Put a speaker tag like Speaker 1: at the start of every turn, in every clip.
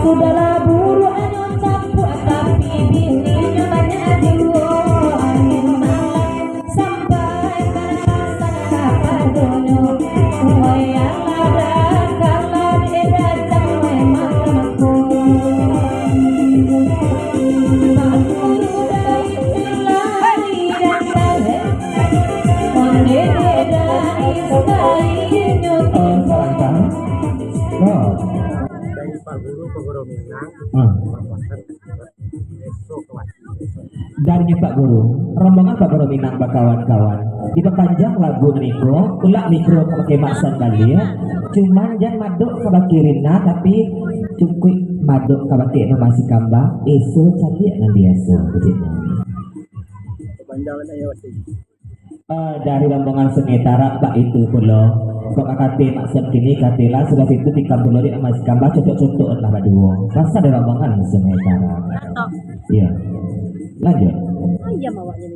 Speaker 1: Sudahlah buru anyo campur tapi bininya banyak jiwa angin malam sampai karasan kapadonyo wayang ada kalan edajang way mataku makmur dari lari dan lari onde dari sekali nyoto
Speaker 2: Pak Guru Pegoro Minang
Speaker 3: dari Pak Guru rombongan Pak Guru Minang kawan-kawan kita panjang lagu niko ulak mikro pakai maksan kali ya cuman jangan maduk ke bakirina tapi cukup maduk ke bakir masih kambang eso cantik nanti eso dari rombongan Sengetara Pak itu pulau kok kakate maksud kini katela sudah itu tiga puluh di masih kambang cocok-cocok lah berdua rasa dari rombongan Sengetara iya lanjut
Speaker 1: iya mawaknya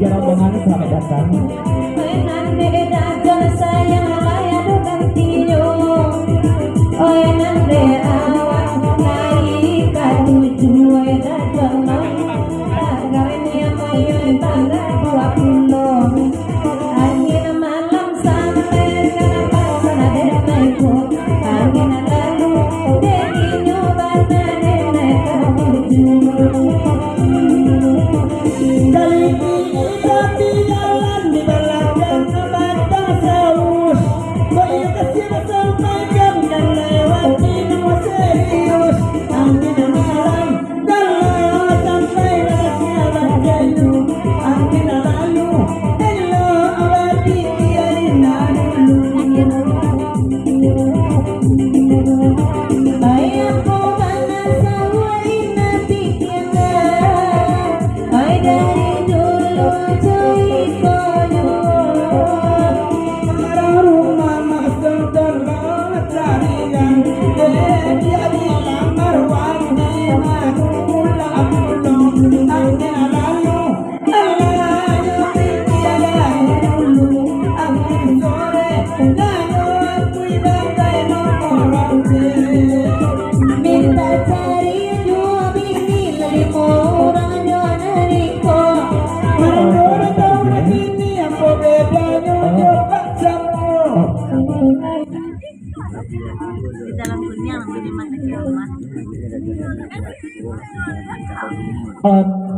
Speaker 3: rombongan selamat datang.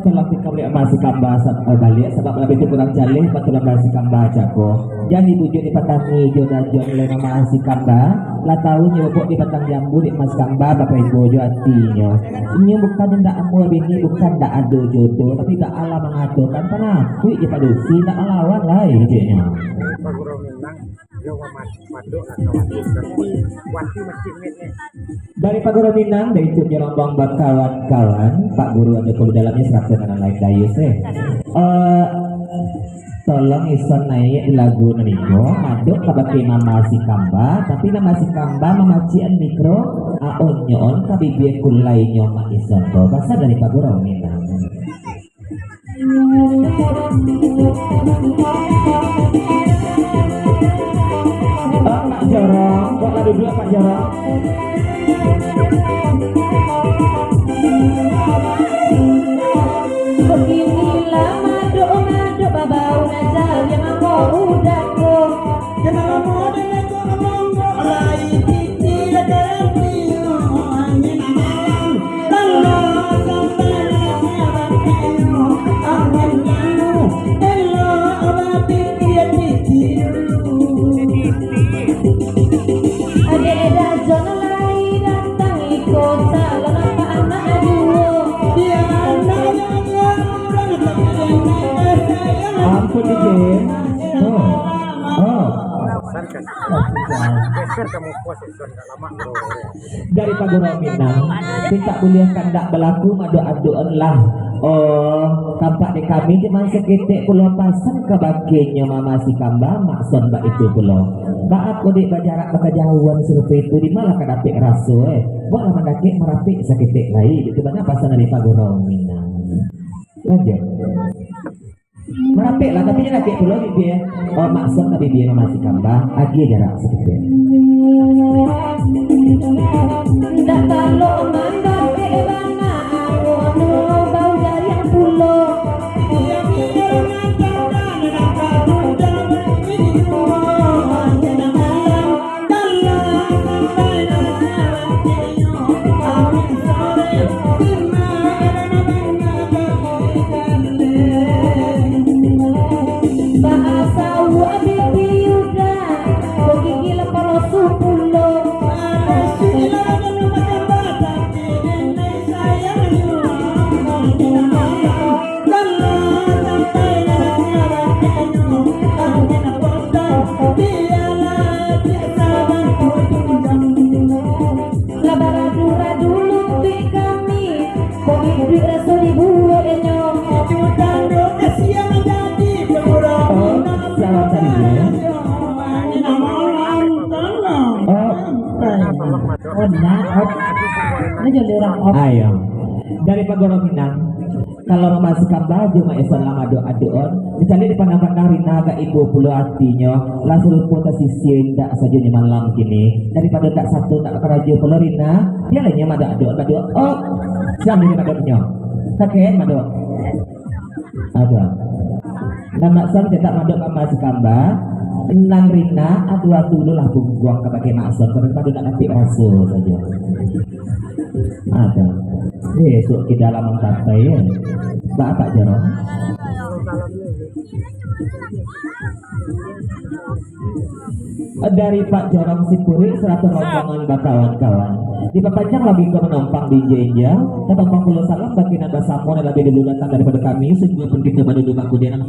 Speaker 3: Telah dikabli masih kambah balik sebab lebih itu kurang jalih betul masih kambah jago jangan dibujuk di petani jodoh lema masih kambah lah tahu nyobok di petang jambu di mas kambah bapak ibu jo hatinya ini bukan ndak amul bini bukan ndak ada jodoh tapi tak Allah mengadukan karena aku ya padusi tak lawan lah hidupnya dari Pak Guru Minang dari Cunyi Rombong kawan-kawan Pak Guru ada di dalamnya 100 dengan like dayus tolong ison naik lagu niko maduk kabaki mama si kamba tapi nama si kamba memacian mikro aonyon kabibie kulai nyoma ison to bahasa dari Pak Guru Minang Pak Jorong kok lalu dua Pak Jorong
Speaker 2: geser kamu posesor nggak lama bro.
Speaker 3: Dari Pagoro Minang kita boleh kandak berlaku adu-aduan lah. Oh tampak di kami cuma seketik pulau pasan ke bagiannya mama si kamba maksud mbak itu pulau mbak aku di jarak kejauhan serupa itu di malah kadapik rasu buat lama dakik merapik seketik lain itu banyak pasan dari Pagoro Minang lanjut merapik lah tapi dia dakik pulau dia oh maksud tapi dia mama si kamba lagi jarak seketik
Speaker 1: Tak kalau mandake bana aku bau dari yang pulau. Bahasa wabi biuda, koki gila kalau supulo. Labaradura dulu di kami, koki duit rasa dibuat enyo.
Speaker 3: salah tadi
Speaker 1: Oh nah, ini jadi orang op.
Speaker 3: ayo dari Pagoro Minang kalau memasukkan baju maeson lama doa-doa dicari di pandang-pandang rina agak ibu puluh artinya langsung potasi siendak saja ni malam kini daripada tak satu tak keraja puluh rina dia lainnya mada doa oh siang ini mada punya kakek mada ada nama sang cetak mada masuk kamba enam rina adu dulu lah buang ke pakai maksud kalau nak nanti rasul saja ada besok di dalam mengkatai ya Bapak Jarong dari Pak Jarong Sipuri 100 rombongan kawan-kawan di Papajang lebih ke menumpang di Jenja ketempang pulau salam bagi nada Samuel lebih dulu datang daripada kami sehingga pun kita pada dua